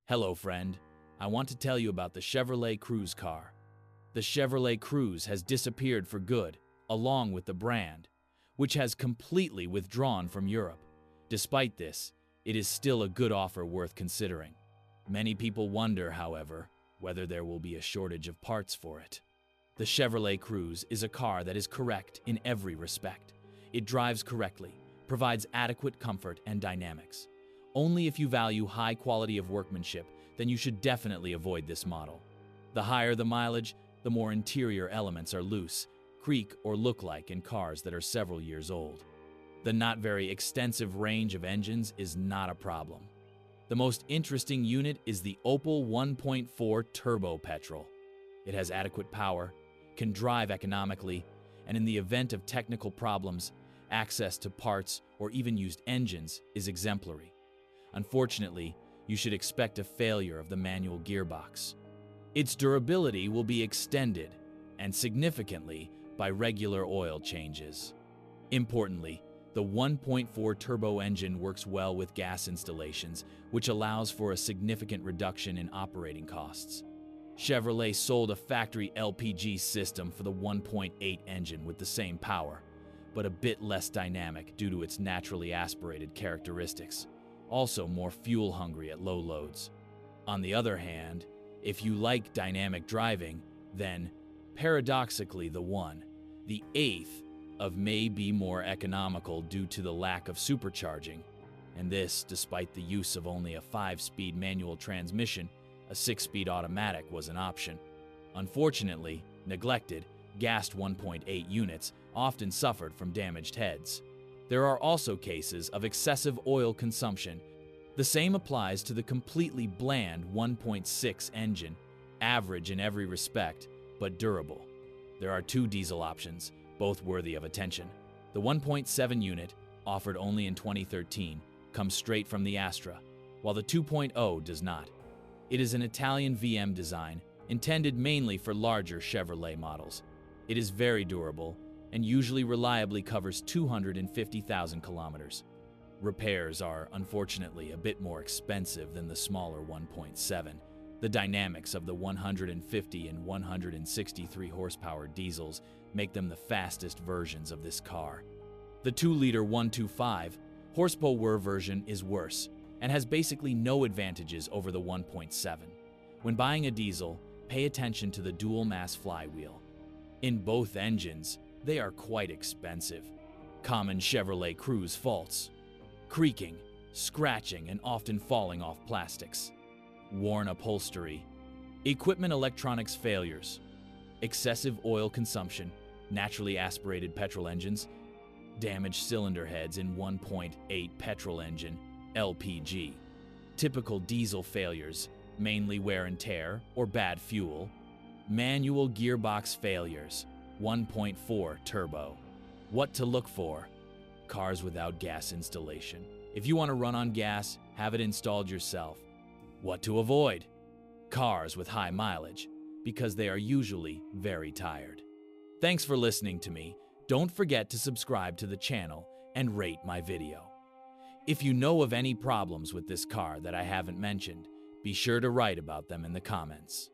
Hello, friend. I want to tell you about the Chevrolet Cruze car. The Chevrolet Cruze has disappeared for good, along with the brand, which has completely withdrawn from Europe. Despite this, it is still a good offer worth considering. Many people wonder, however, whether there will be a shortage of parts for it. The Chevrolet Cruze is a car that is correct in every respect. It drives correctly, provides adequate comfort and dynamics. Only if you value high quality of workmanship, then you should definitely avoid this model. The higher the mileage, the more interior elements are loose, creak, or look like in cars that are several years old. The not very extensive range of engines is not a problem. The most interesting unit is the Opel 1.4 Turbo Petrol. It has adequate power, can drive economically, and in the event of technical problems, access to parts or even used engines is exemplary. Unfortunately, you should expect a failure of the manual gearbox. Its durability will be extended, and significantly, by regular oil changes. Importantly, the 1.4 turbo engine works well with gas installations, which allows for a significant reduction in operating costs. Chevrolet sold a factory LPG system for the 1.8 engine with the same power, but a bit less dynamic due to its naturally aspirated characteristics, also more fuel-hungry at low loads. On the other hand, if you like dynamic driving, then, paradoxically, the eighth of may be more economical due to the lack of supercharging, and this despite the use of only a 5-speed manual transmission. A 6-speed automatic was an option. Unfortunately, neglected, gassed 1.8 units often suffered from damaged heads. There are also cases of excessive oil consumption. The same applies to the completely bland 1.6 engine, average in every respect, but durable. There are two diesel options, both worthy of attention. The 1.7 unit, offered only in 2013, comes straight from the Astra, while the 2.0 does not. It is an Italian VM design, intended mainly for larger Chevrolet models. It is very durable and usually reliably covers 250,000 kilometers. Repairs are, unfortunately, a bit more expensive than the smaller 1.7. The dynamics of the 150 and 163 horsepower diesels make them the fastest versions of this car. The 2-liter 125 horsepower version is worse and has basically no advantages over the 1.7. When buying a diesel, pay attention to the dual-mass flywheel. In both engines, they are quite expensive. Common Chevrolet Cruze faults: creaking, scratching, and often falling off plastics. Worn upholstery. Equipment electronics failures. Excessive oil consumption, naturally aspirated petrol engines. Damaged cylinder heads in 1.8 petrol engine, LPG. Typical diesel failures, mainly wear and tear or bad fuel. Manual gearbox failures, 1.4 turbo. What to look for? Cars without gas installation. If you want to run on gas, have it installed yourself. What to avoid? Cars with high mileage, because they are usually very tired. Thanks for listening to me. Don't forget to subscribe to the channel and rate my video. If you know of any problems with this car that I haven't mentioned, be sure to write about them in the comments.